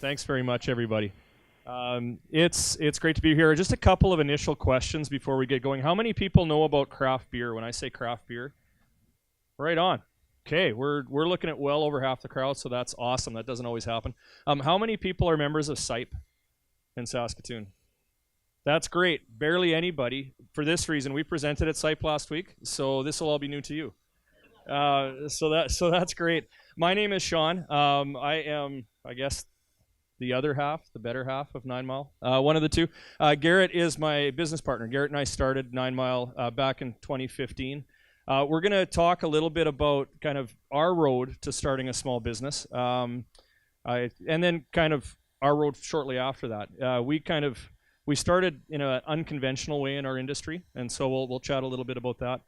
Thanks very much, everybody. It's great to be here. Just a couple of initial questions before we get going. How many people know about craft beer? When I say craft beer, right on. Okay, we're looking at well over half the crowd, so that's awesome. That doesn't always happen. How many people are members of SIPE in Saskatoon? That's great. Barely anybody. For this reason, we presented at SIPE last week, so this will all be new to you. So that's great. My name is Shawn. I am, I guess, the other half, the better half of 9 Mile. One of the two. Garrett is my business partner. Garrett and I started 9 Mile back in 2015. We're going to talk a little bit about kind of our road to starting a small business, and then kind of our road shortly after that. We started in an unconventional way in our industry, and so we'll chat a little bit about that.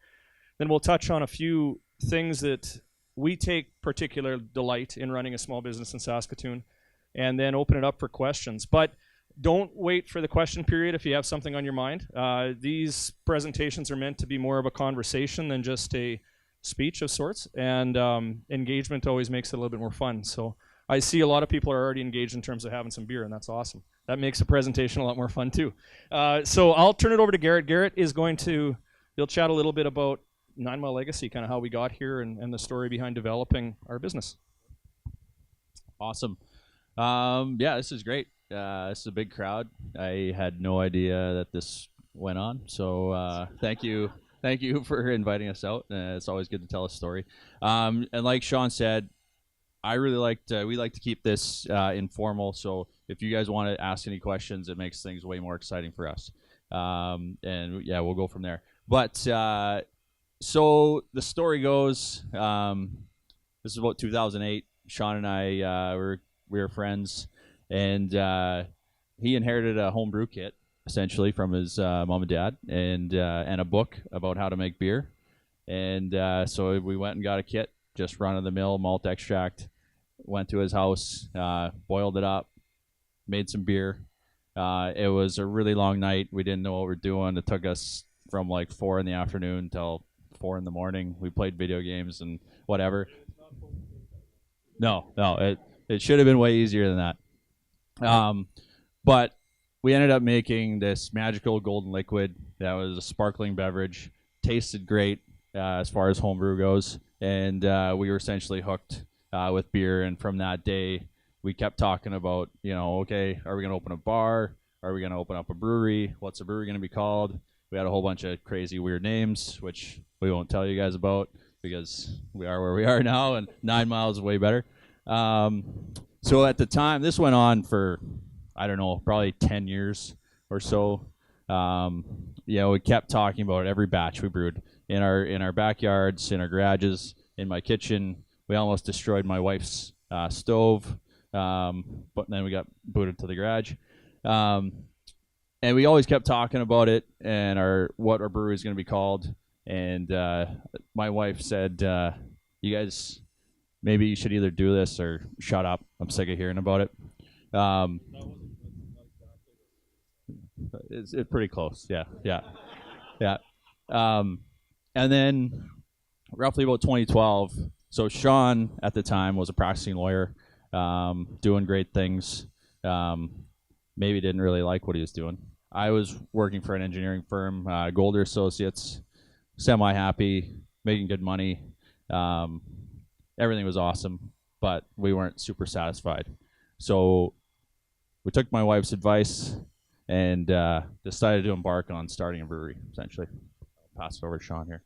Then we'll touch on a few things that we take particular delight in running a small business in Saskatoon, and then open it up for questions. But don't wait for the question period if you have something on your mind. These presentations are meant to be more of a conversation than just a speech of sorts, and engagement always makes it a little bit more fun. So I see a lot of people are already engaged in terms of having some beer, and that's awesome. That makes a presentation a lot more fun too. So I'll turn it over to Garrett. Garrett is he'll chat a little bit about 9 Mile Legacy, kind of how we got here and the story behind developing our business. Awesome. Yeah, this is great. This is a big crowd. I had no idea that this went on, so thank you for inviting us out. It's always good to tell a story. And like Shawn said, we like to keep this informal, so if you guys want to ask any questions, it makes things way more exciting for us. And yeah, we'll go from there. But so the story goes, this is about 2008. Shawn and I we were friends, and he inherited a home brew kit essentially from his mom and dad, and a book about how to make beer. And so we went and got a kit, just run of the mill malt extract. Went to his house, boiled it up, made some beer. It was a really long night. We didn't know what we were doing. It took us from like 4 in the afternoon till 4 in the morning. We played video games and whatever. No, it should have been way easier than that. But we ended up making this magical golden liquid that was a sparkling beverage. Tasted great as far as homebrew goes, and we were essentially hooked with beer. And from that day, we kept talking about, okay, are we going to open a bar? Are we going to open up a brewery? What's the brewery going to be called? We had a whole bunch of crazy weird names, which we won't tell you guys about because we are where we are now, and 9 Miles is way better. So at the time, this went on for, I don't know, probably 10 years or so. We kept talking about it every batch we brewed in our backyards, in our garages, in my kitchen. We almost destroyed my wife's stove, but then we got booted to the garage. And we always kept talking about it and what our brewery is going to be called. And my wife said, you guys, maybe you should either do this or shut up. I'm sick of hearing about it. It's pretty close. Yeah. And then roughly about 2012, so Shawn at the time was a practicing lawyer, doing great things. Maybe didn't really like what he was doing. I was working for an engineering firm, Golder Associates, semi-happy, making good money. Everything was awesome, but we weren't super satisfied. So we took my wife's advice and decided to embark on starting a brewery, essentially. I'll pass it over to Shawn here.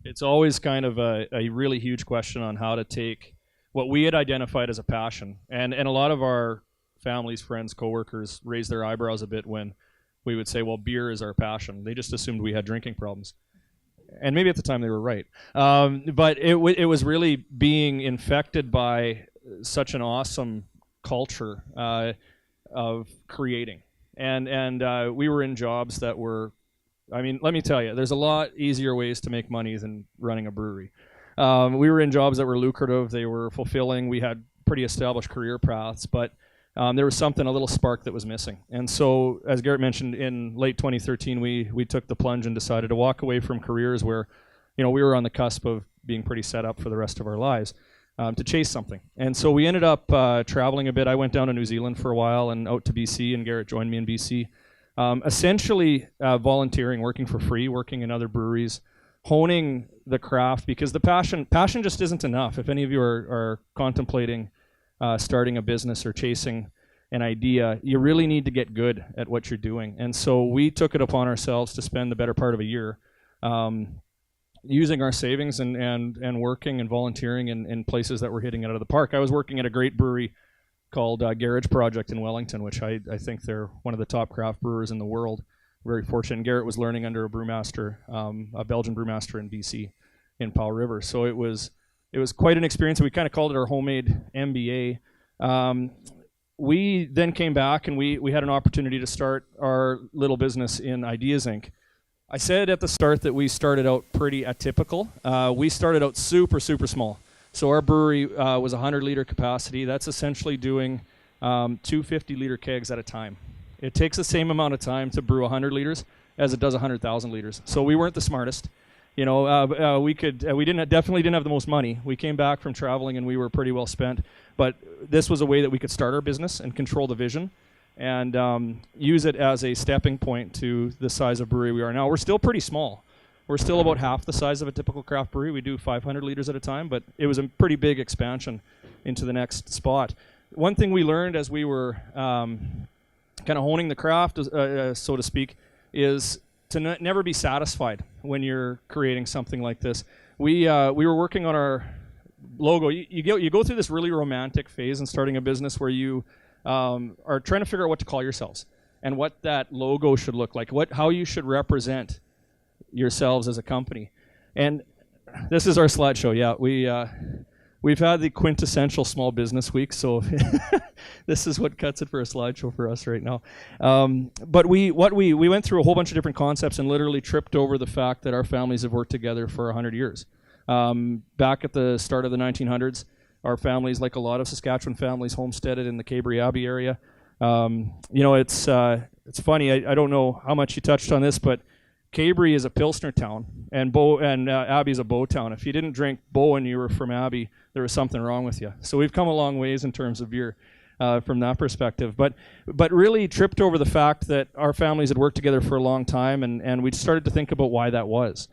It's always kind of a really huge question on how to take what we had identified as a passion. And a lot of our families, friends, coworkers raised their eyebrows a bit when we would say, well, beer is our passion. They just assumed we had drinking problems. And maybe at the time they were right. But it was really being infected by such an awesome culture of creating. And we were in jobs that were, I mean, let me tell you, there's a lot easier ways to make money than running a brewery. We were in jobs that were lucrative. They were fulfilling. We had pretty established career paths, but there was a little spark that was missing. And so, as Garrett mentioned, in late 2013, we took the plunge and decided to walk away from careers where, we were on the cusp of being pretty set up for the rest of our lives. to chase something. And so we ended up traveling a bit. I went down to New Zealand for a while and out to BC, and Garrett joined me in BC. Essentially volunteering, working for free, working in other breweries, honing the craft, because the passion just isn't enough. If any of you are contemplating starting a business or chasing an idea, you really need to get good at what you're doing. And so we took it upon ourselves to spend the better part of a year using our savings and working and volunteering in places that were hitting it out of the park. I was working at a great brewery called Garrett Project in Wellington, which I think they're one of the top craft brewers in the world. Very fortunate. Garrett was learning under a brewmaster, a Belgian brewmaster in BC, in Powell River. So it was quite an experience. We kind of called it our homemade MBA. We then came back and we had an opportunity to start our little business in Ideas Inc. I said at the start that we started out pretty atypical. We started out super, super small. So our brewery was 100-liter capacity. That's essentially doing 2 50-liter kegs at a time. It takes the same amount of time to brew 100 liters as it does 100,000 liters. So we weren't the smartest. You know, we definitely didn't have the most money. We came back from traveling and we were pretty well spent. But this was a way that we could start our business and control the vision and use it as a stepping point to the size of brewery we are now. We're still pretty small. We're still about half the size of a typical craft brewery. We do 500 liters at a time, but it was a pretty big expansion into the next spot. One thing we learned as we were kind of honing the craft, so to speak, is to never be satisfied when you're creating something like this. We were working on our logo. You go through this really romantic phase in starting a business where you are trying to figure out what to call yourselves and what that logo should look like, how you should represent yourselves as a company. And this is our slideshow. Yeah, we've had the quintessential small business week, so this is what cuts it for a slideshow for us right now. But we went through a whole bunch of different concepts and literally tripped over the fact that our families have worked together for 100 years. Back at the start of the 1900s, our families, like a lot of Saskatchewan families, homesteaded in the Cabri Abbey area. You know, it's funny. I don't know how much you touched on this, but Cabri is a Pilsner town, and Abbey is a Bow town. If you didn't drink Bow and you were from Abbey, there was something wrong with you. So we've come a long ways in terms of beer from that perspective. But really tripped over the fact that our families had worked together for a long time, and we started to think about why that was.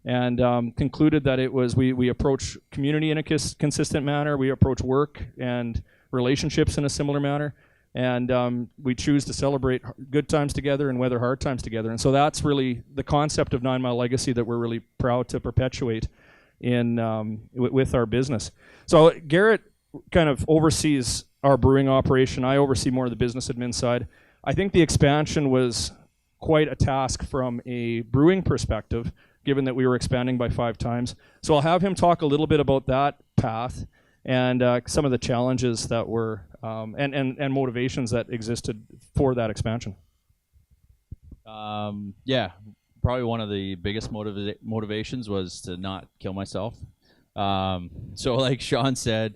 And concluded that it was we approach community in a consistent manner, we approach work and relationships in a similar manner, and we choose to celebrate good times together and weather hard times together. And so that's really the concept of 9 Mile Legacy that we're really proud to perpetuate in with our business. So Garrett kind of oversees our brewing operation. I oversee more of the business admin side. I think the expansion was quite a task from a brewing perspective, given that we were expanding by 5 times. So I'll have him talk a little bit about that path and some of the challenges that were and motivations that existed for that expansion. Yeah, probably one of the biggest motivations was to not kill myself. So like Shawn said,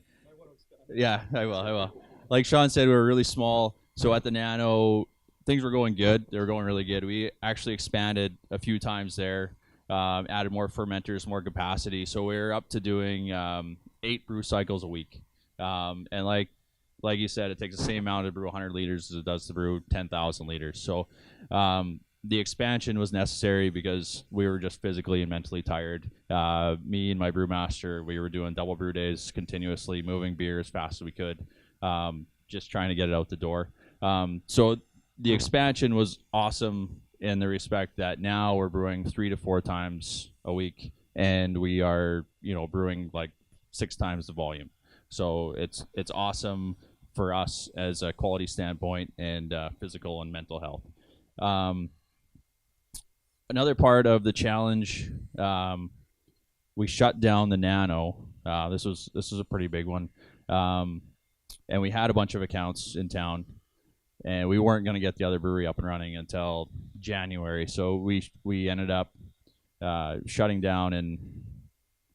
yeah, I will. Like Shawn said, we were really small. So at the Nano, things were going good. They were going really good. We actually expanded a few times there. Added more fermenters, more capacity. So we're up to doing 8 brew cycles a week. And like you said, it takes the same amount to brew 100 liters as it does to brew 10,000 liters. So the expansion was necessary because we were just physically and mentally tired. Me and my brewmaster, we were doing double brew days continuously, moving beer as fast as we could, just trying to get it out the door. So the expansion was awesome in the respect that now we're brewing 3 to 4 times a week, and we are, brewing like 6 times the volume. So it's awesome for us as a quality standpoint and physical and mental health. Another part of the challenge, we shut down the Nano. This was a pretty big one, and we had a bunch of accounts in town. And we weren't going to get the other brewery up and running until January. So we ended up shutting down in,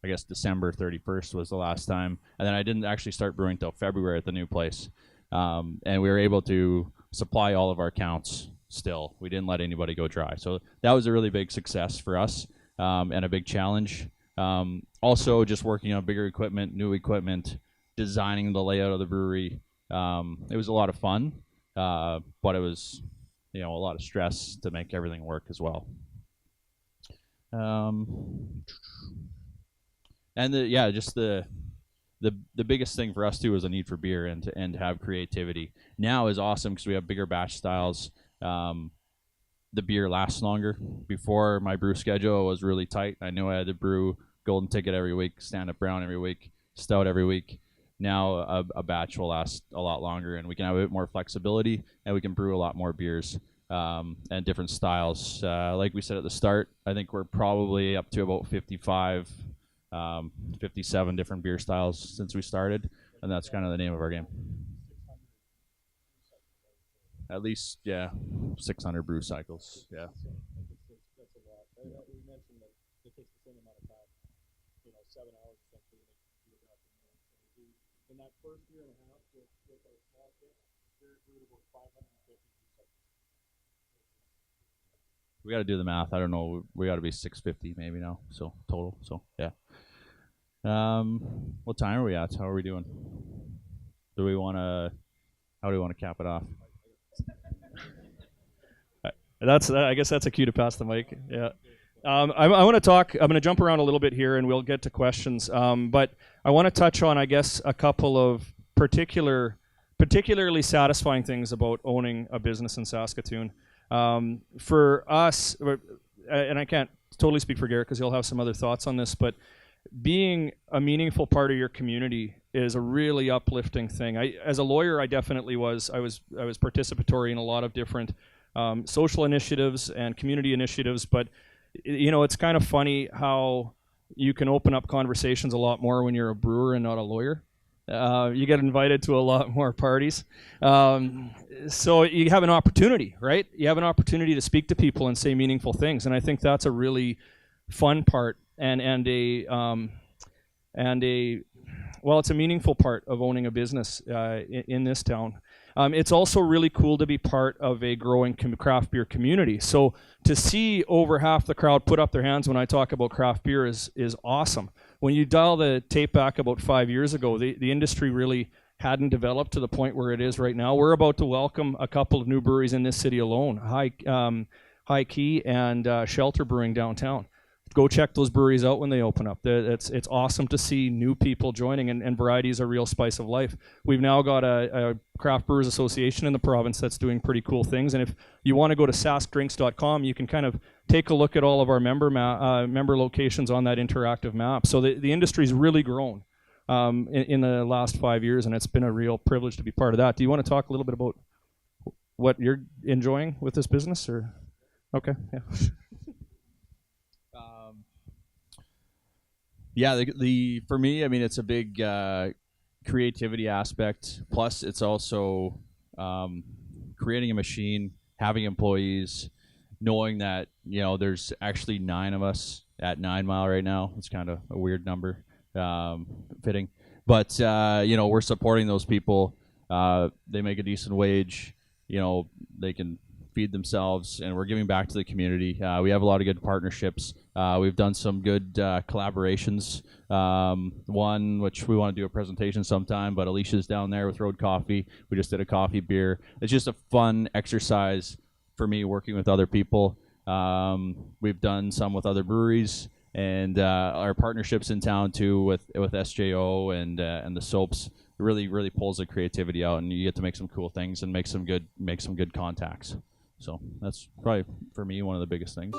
I guess, December 31st was the last time. And then I didn't actually start brewing until February at the new place. And we were able to supply all of our accounts still. We didn't let anybody go dry. So that was a really big success for us and a big challenge. Also, just working on bigger equipment, new equipment, designing the layout of the brewery. It was a lot of fun, but it was, a lot of stress to make everything work as well. And just the biggest thing for us too is a need for beer and to have creativity. Now is awesome because we have bigger batch styles. The beer lasts longer. Before, my brew schedule was really tight. I knew I had to brew Golden Ticket every week, Stand Up Brown every week, Stout every week. Now a batch will last a lot longer, and we can have a bit more flexibility, and we can brew a lot more beers and different styles. Like we said at the start, I think we're probably up to about 55, 57 different beer styles since we started, and that's kind of the name of our game. At least, 600 brew cycles. Yeah. That's a lot. We mentioned that it takes the same amount of time, 7 hours essentially to make beer batch. In that first year and a half with our small kit, we're brewed about 550 brew cycles. We got to do the math. I don't know. We got to be 650 maybe now. So total. So yeah. What time are we at? How are we doing? How do we want to cap it off? I guess that's a cue to pass the mic. Yeah. I want to talk. I'm going to jump around a little bit here, and we'll get to questions. But I want to touch on, I guess, a couple of particularly satisfying things about owning a business in Saskatoon. For us, and I can't totally speak for Garrett because he'll have some other thoughts on this, but being a meaningful part of your community is a really uplifting thing. As a lawyer, I definitely was. I was participatory in a lot of different social initiatives and community initiatives, but it's kind of funny how you can open up conversations a lot more when you're a brewer and not a lawyer. You get invited to a lot more parties. So you have an opportunity, right? You have an opportunity to speak to people and say meaningful things, and I think that's a really fun part and it's a meaningful part of owning a business in this town. It's also really cool to be part of a growing craft beer community. So to see over half the crowd put up their hands when I talk about craft beer is awesome. When you dial the tape back about 5 years ago, the industry really hadn't developed to the point where it is right now. We're about to welcome a couple of new breweries in this city alone, High Key and Shelter Brewing downtown. Go check those breweries out when they open up. It's awesome to see new people joining, and variety is a real spice of life. We've now got a Craft Brewers Association in the province that's doing pretty cool things, and if you want to go to saskdrinks.com, you can kind of take a look at all of our member locations on that interactive map. So the industry's really grown in the last 5 years, and it's been a real privilege to be part of that. Do you want to talk a little bit about what you're enjoying with this business? Or okay, yeah. Yeah, for me, I mean, it's a big creativity aspect. Plus, it's also creating a machine, having employees, knowing that there's actually 9 of us at 9 Mile right now. It's kind of a weird number, fitting, but we're supporting those people. They make a decent wage. They can feed themselves, and we're giving back to the community. We have a lot of good partnerships. We've done some good collaborations. One which we want to do a presentation sometime, but Alicia's down there with Road Coffee. We just did a coffee beer. It's just a fun exercise for me working with other people. We've done some with other breweries, and our partnerships in town too with SJO and the soaps really pulls the creativity out, and you get to make some cool things and make some good contacts. So that's probably, for me, one of the biggest things.